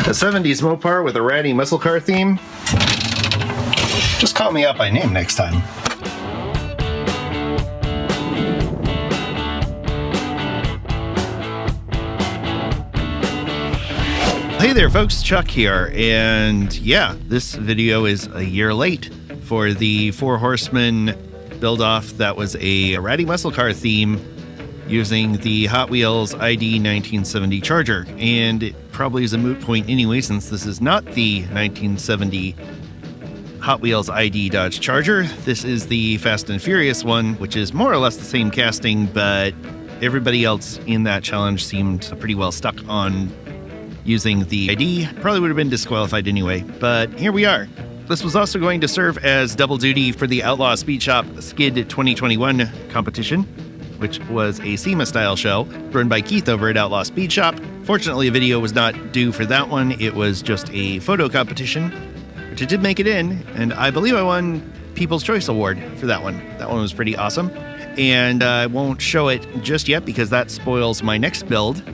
A 70s Mopar with a ratty muscle car theme? Just call me out by name next time. Hey there folks, Chuck here, and yeah, this video is a year late for the Four Horseman build-off that was a ratty muscle car theme using the Hot Wheels ID 1970 Charger, and it probably is a moot point anyway since this is not the 1970 Hot Wheels ID Dodge Charger. This is the Fast and Furious one, which is more or less the same casting, but everybody else in that challenge seemed pretty well stuck on using the ID. Probably would have been disqualified anyway, but here we are. This was also going to serve as double duty for the Outlaw Speed Shop Skid 2021 competition, which was a SEMA-style show run by Keith over at Outlaw Speed Shop. Fortunately, a video was not due for that one. It was just a photo competition, which it did make it in, and I believe I won People's Choice Award for that one. That one was pretty awesome, and I won't show it just yet because that spoils my next build.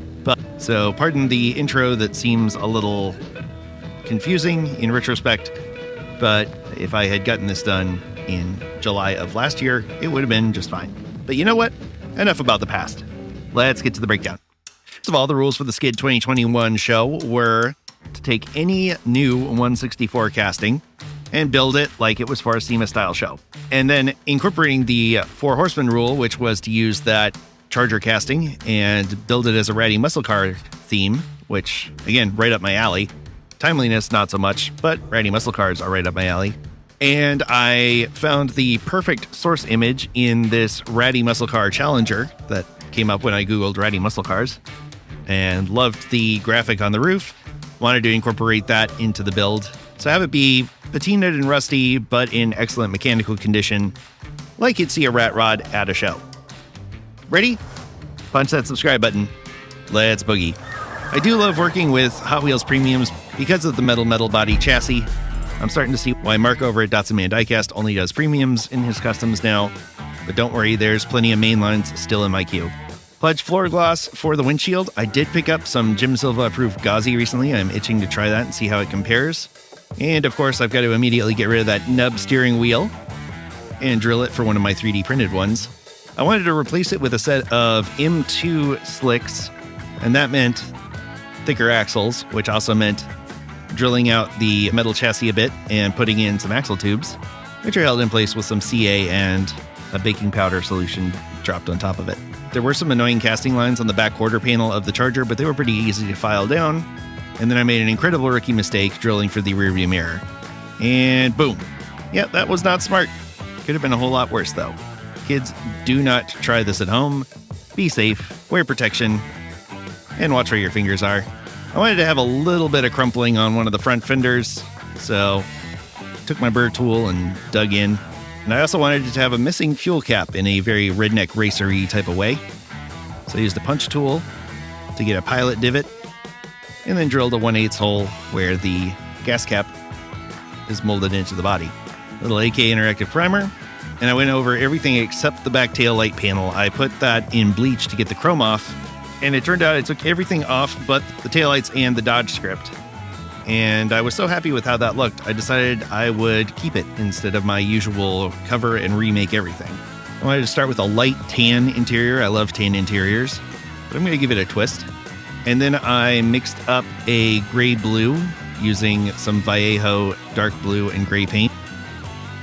So pardon the intro that seems a little confusing in retrospect, but if I had gotten this done in July of last year, it would have been just fine. But you know what? Enough about the past. Let's get to the breakdown. First of all, the rules for the Skid 2021 show were to take any new 164 casting and build it like it was for a SEMA-style show. And then incorporating the Four Horseman rule, which was to use that Charger casting and build it as a ratty muscle car theme, which, again, right up my alley. Timeliness, not so much, but ratty muscle cars are right up my alley. And I found the perfect source image in this ratty muscle car Challenger that came up when I Googled ratty muscle cars, and loved the graphic on the roof. Wanted to incorporate that into the build. So have it be patinaed and rusty, but in excellent mechanical condition, like you'd see a rat rod at a show. Ready? Punch that subscribe button. Let's boogie. I do love working with Hot Wheels Premiums because of the metal body chassis. I'm starting to see why Mark over at Datsun Man Diecast only does premiums in his customs now. But don't worry, there's plenty of mainlines still in my queue. Pledge floor gloss for the windshield. I did pick up some Jim Silva approved gauzy recently. I'm itching to try that and see how it compares. And of course, I've got to immediately get rid of that nub steering wheel and drill it for one of my 3D printed ones. I wanted to replace it with a set of M2 slicks, and that meant thicker axles, which also meant drilling out the metal chassis a bit and putting in some axle tubes, which are held in place with some CA and a baking powder solution dropped on top of it. There were some annoying casting lines on the back quarter panel of the Charger, but they were pretty easy to file down. And then I made an incredible rookie mistake drilling for the rearview mirror. And boom. Yeah, that was not smart. Could have been a whole lot worse, though. Kids, do not try this at home. Be safe, wear protection, and watch where your fingers are. I wanted to have a little bit of crumpling on one of the front fenders, so took my burr tool and dug in. And I also wanted it to have a missing fuel cap in a very redneck racer-y type of way. So I used a punch tool to get a pilot divot, and then drilled a 1/8 hole where the gas cap is molded into the body. Little AK interactive primer. And I went over everything except the back tail light panel. I put that in bleach to get the chrome off, and it turned out it took everything off but the taillights and the Dodge script. And I was so happy with how that looked, I decided I would keep it instead of my usual cover and remake everything. I wanted to start with a light tan interior. I love tan interiors, but I'm going to give it a twist. And then I mixed up a gray blue using some Vallejo dark blue and gray paint.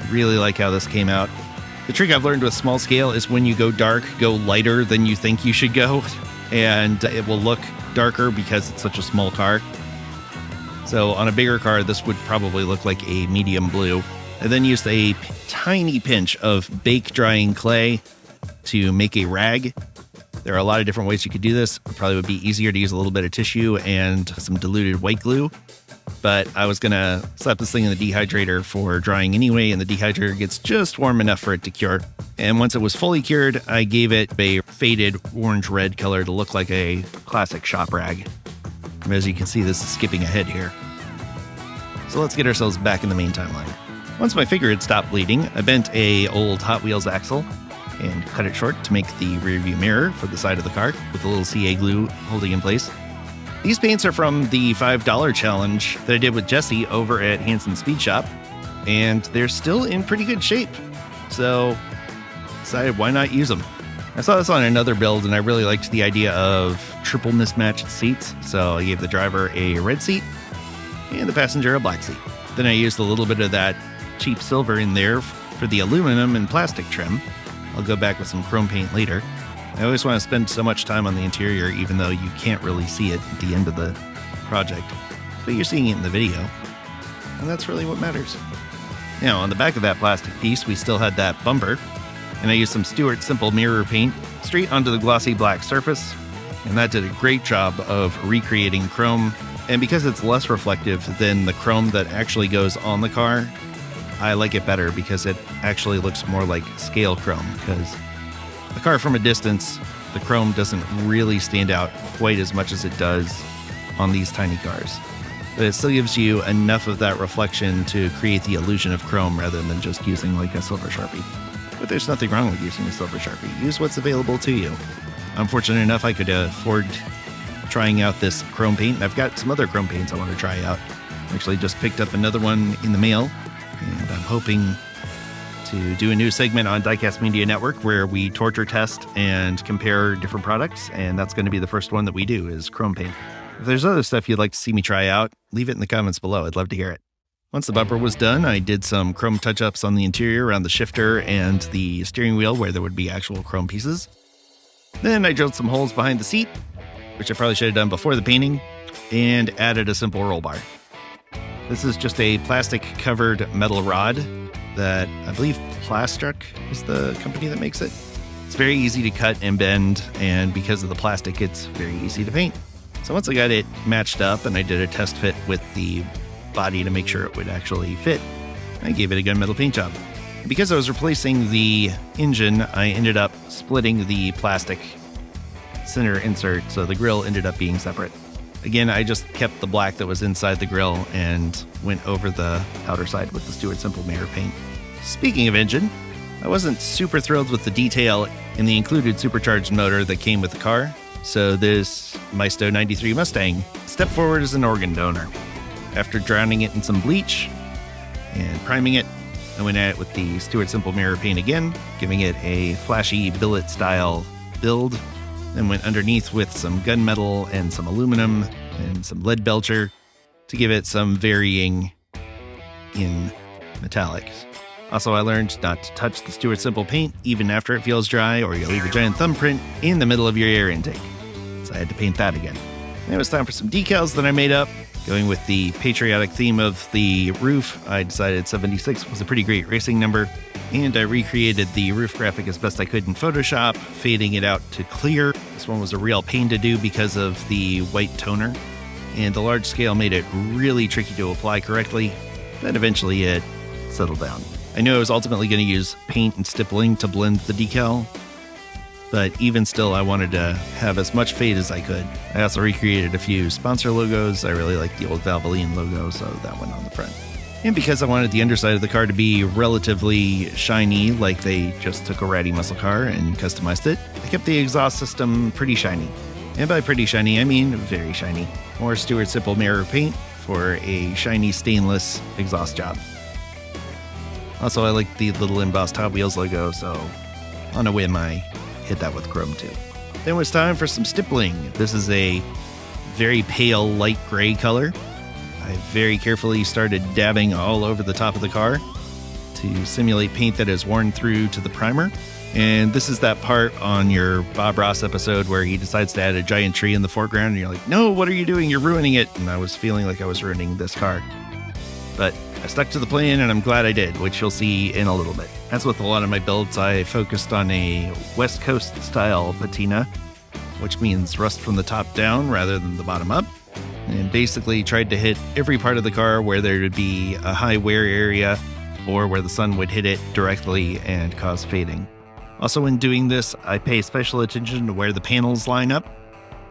Really like how this came out. The trick I've learned with small scale is when you go dark, go lighter than you think you should go, and it will look darker because it's such a small car. So on a bigger car, this would probably look like a medium blue. I then used a tiny pinch of bake drying clay to make a rag. There are a lot of different ways you could do this. It probably would be easier to use a little bit of tissue and some diluted white glue. But I was going to slap this thing in the dehydrator for drying anyway, and the dehydrator gets just warm enough for it to cure. And once it was fully cured, I gave it a faded orange-red color to look like a classic shop rag. As you can see, this is skipping ahead here. So let's get ourselves back in the main timeline. Once my figure had stopped bleeding, I bent a old Hot Wheels axle and cut it short to make the rear view mirror for the side of the car with a little CA glue holding in place. These paints are from the $5 challenge that I did with Jesse over at Hanson Speed Shop, and they're still in pretty good shape. So decided why not use them. I saw this on another build and I really liked the idea of triple mismatched seats. So I gave the driver a red seat and the passenger a black seat. Then I used a little bit of that cheap silver in there for the aluminum and plastic trim. I'll go back with some chrome paint later. I always want to spend so much time on the interior, even though you can't really see it at the end of the project. But you're seeing it in the video, and that's really what matters. Now, on the back of that plastic piece, we still had that bumper, and I used some Stewart Simple Mirror paint straight onto the glossy black surface, and that did a great job of recreating chrome. And because it's less reflective than the chrome that actually goes on the car, I like it better because it actually looks more like scale chrome, because the car from a distance, the chrome doesn't really stand out quite as much as it does on these tiny cars. But it still gives you enough of that reflection to create the illusion of chrome rather than just using like a silver Sharpie. But there's nothing wrong with using a silver Sharpie. Use what's available to you. I'm fortunate enough I could afford trying out this chrome paint. I've got some other chrome paints I want to try out. Actually just picked up another one in the mail, and I'm hoping to do a new segment on Diecast Media Network where we torture test and compare different products, and that's going to be the first one that we do is chrome paint. If there's other stuff you'd like to see me try out, leave it in the comments below. I'd love to hear it. Once the bumper was done, I did some chrome touch-ups on the interior around the shifter and the steering wheel where there would be actual chrome pieces. Then I drilled some holes behind the seat, which I probably should have done before the painting, and added a simple roll bar. This is just a plastic-covered metal rod that I believe Plastruck is the company that makes it. It's very easy to cut and bend, and because of the plastic, it's very easy to paint. So once I got it matched up and I did a test fit with the body to make sure it would actually fit, I gave it a gunmetal paint job. Because I was replacing the engine, I ended up splitting the plastic center insert, so the grill ended up being separate. Again, I just kept the black that was inside the grill and went over the outer side with the Stewart Simple Mirror paint. Speaking of engine, I wasn't super thrilled with the detail in the included supercharged motor that came with the car, so this Maisto 93 Mustang stepped forward as an organ donor. After drowning it in some bleach and priming it, I went at it with the Stewart Simple Mirror paint again, giving it a flashy billet style build. Then went underneath with some gunmetal and some aluminum and some lead belcher to give it some varying in metallics. Also, I learned not to touch the Stewart Simple paint even after it feels dry, or you'll leave a giant thumbprint in the middle of your air intake. So I had to paint that again. And it was time for some decals that I made up. Going with the patriotic theme of the roof, I decided 76 was a pretty great racing number, and I recreated the roof graphic as best I could in Photoshop, fading it out to clear. This one was a real pain to do because of the white toner, and the large scale made it really tricky to apply correctly, but eventually it settled down. I knew I was ultimately going to use paint and stippling to blend the decal, but even still, I wanted to have as much fade as I could. I also recreated a few sponsor logos. I really like the old Valvoline logo, so that went on the front. And because I wanted the underside of the car to be relatively shiny, like they just took a Ratty muscle car and customized it, I kept the exhaust system pretty shiny. And by pretty shiny, I mean very shiny. More Stewart Simple Mirror paint for a shiny stainless exhaust job. Also, I like the little embossed Hot Wheels logo, so on a whim, I hit that with chrome too. Then it was time for some stippling. This is a very pale light gray color. I very carefully started dabbing all over the top of the car to simulate paint that is worn through to the primer. And this is that part on your Bob Ross episode where he decides to add a giant tree in the foreground and you're like, no, what are you doing? You're ruining it. And I was feeling like I was ruining this car. But I stuck to the plan and I'm glad I did, which you'll see in a little bit. As with a lot of my builds, I focused on a West Coast style patina, which means rust from the top down rather than the bottom up. And basically tried to hit every part of the car where there would be a high wear area or where the sun would hit it directly and cause fading. Also, when doing this, I pay special attention to where the panels line up,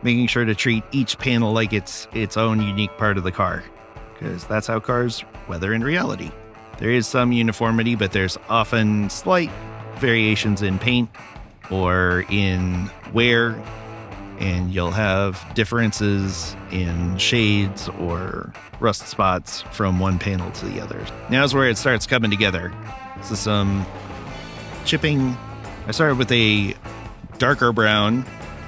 making sure to treat each panel like it's its own unique part of the car, because that's how cars weather in reality. There is some uniformity, but there's often slight variations in paint or in wear and you'll have differences in shades or rust spots from one panel to the other. Now's where it starts coming together. So some chipping. I started with a darker brown.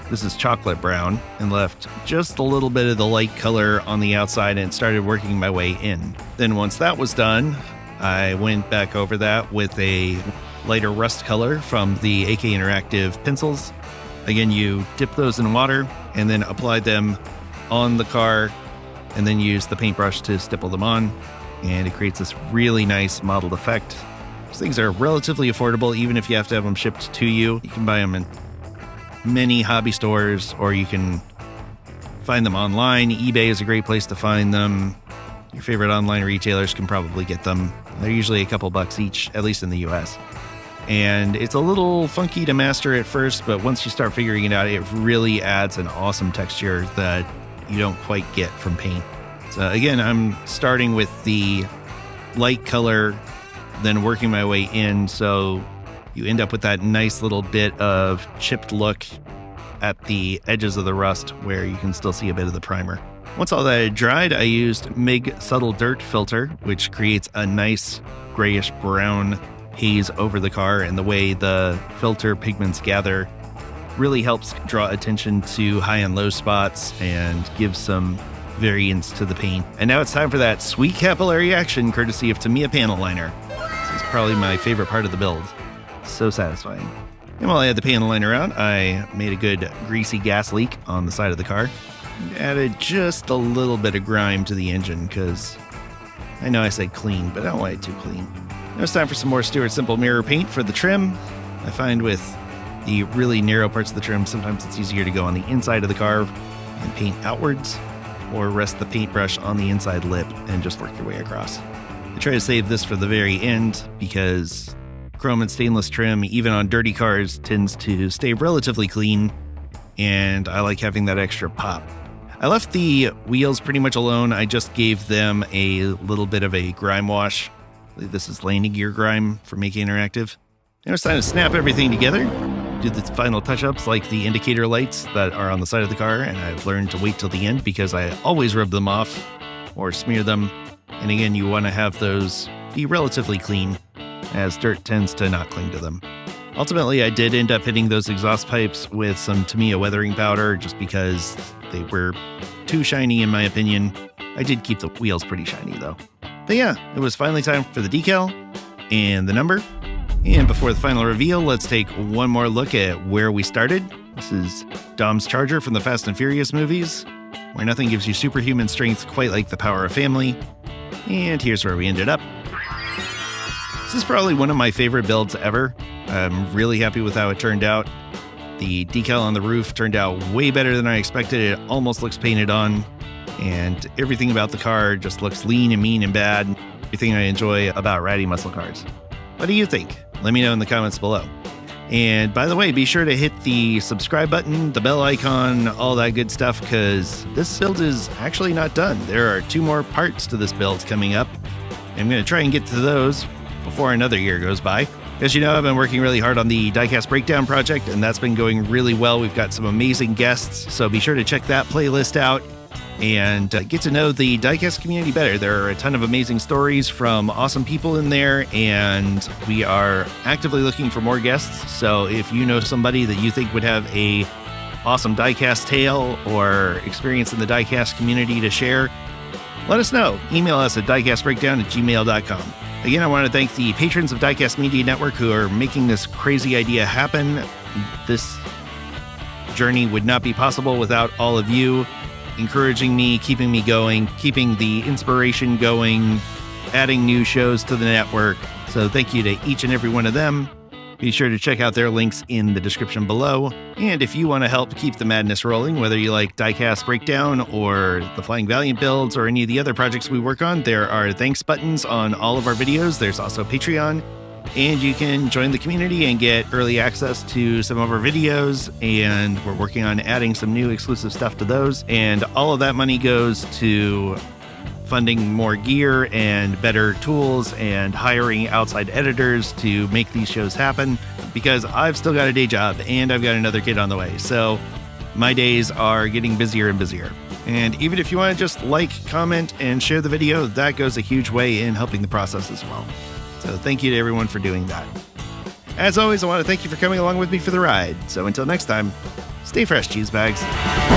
This is chocolate brown, and left just a little bit of the light color on the outside and started working my way in. Then once that was done, I went back over that with a lighter rust color from the AK Interactive pencils. Again, you dip those in water and then apply them on the car and then use the paintbrush to stipple them on. And it creates this really nice mottled effect. These things are relatively affordable, even if you have to have them shipped to you. You can buy them in many hobby stores, or you can find them online. eBay is a great place to find them. Your favorite online retailers can probably get them. They're usually a couple bucks each, at least in the US. And it's a little funky to master at first, but once you start figuring it out, it really adds an awesome texture that you don't quite get from paint. So again, I'm starting with the light color, then working my way in, so you end up with that nice little bit of chipped look at the edges of the rust where you can still see a bit of the primer. Once all that had dried, I used MIG Subtle Dirt Filter, which creates a nice grayish brown haze over the car, and the way the filter pigments gather really helps draw attention to high and low spots and give some variance to the paint. And now it's time for that sweet capillary action courtesy of Tamiya panel liner. This is probably my favorite part of the build. So satisfying. And while I had the panel liner out, I made a good greasy gas leak on the side of the car. Added just a little bit of grime to the engine because I know I said clean, but I don't want it too clean. Now it's time for some more Stuart Simple mirror paint for the trim. I find with the really narrow parts of the trim, sometimes it's easier to go on the inside of the car and paint outwards, or rest the paintbrush on the inside lip and just work your way across. I try to save this for the very end because chrome and stainless trim, even on dirty cars, tends to stay relatively clean, and I like having that extra pop. I left the wheels pretty much alone. I just gave them a little bit of a grime wash. I believe this is landing gear grime from AK Interactive. Now it's time to snap everything together, do the final touch-ups like the indicator lights that are on the side of the car, and I've learned to wait till the end because I always rub them off or smear them. And again, you want to have those be relatively clean, as dirt tends to not cling to them. Ultimately, I did end up hitting those exhaust pipes with some Tamiya weathering powder just because they were too shiny in my opinion. I did keep the wheels pretty shiny though. But yeah, it was finally time for the decal and the number. And before the final reveal, let's take one more look at where we started. This is Dom's Charger from the Fast and Furious movies, where nothing gives you superhuman strength quite like the power of family. And here's where we ended up. This is probably one of my favorite builds ever. I'm really happy with how it turned out. The decal on the roof turned out way better than I expected. It almost looks painted on, and everything about the car just looks lean and mean and bad. Everything I enjoy about Ratty muscle cars. What do you think? Let me know in the comments below. And by the way, be sure to hit the subscribe button, the bell icon, all that good stuff, because this build is actually not done. There are 2 more parts to this build coming up. I'm going to try and get to those before another year goes by. As you know, I've been working really hard on the Diecast Breakdown project, and that's been going really well. We've got some amazing guests, so be sure to check that playlist out and get to know the Diecast community better. There are a ton of amazing stories from awesome people in there, and we are actively looking for more guests. So if you know somebody that you think would have a awesome Diecast tale or experience in the Diecast community to share, let us know. Email us at diecastbreakdown@gmail.com. Again, I want to thank the patrons of Diecast Media Network who are making this crazy idea happen. This journey would not be possible without all of you encouraging me, keeping me going, keeping the inspiration going, adding new shows to the network. So thank you to each and every one of them. Be sure to check out their links in the description below. And if you want to help keep the madness rolling, whether you like Diecast Breakdown or the Flying Valiant builds or any of the other projects we work on, there are thanks buttons on all of our videos. There's also Patreon, and you can join the community and get early access to some of our videos. And we're working on adding some new exclusive stuff to those. And all of that money goes to funding more gear and better tools and hiring outside editors to make these shows happen, because I've still got a day job and I've got another kid on the way. So my days are getting busier and busier. And even if you want to just like, comment, and share the video, that goes a huge way in helping the process as well. So thank you to everyone for doing that. As always, I want to thank you for coming along with me for the ride. So until next time, stay fresh, cheese bags.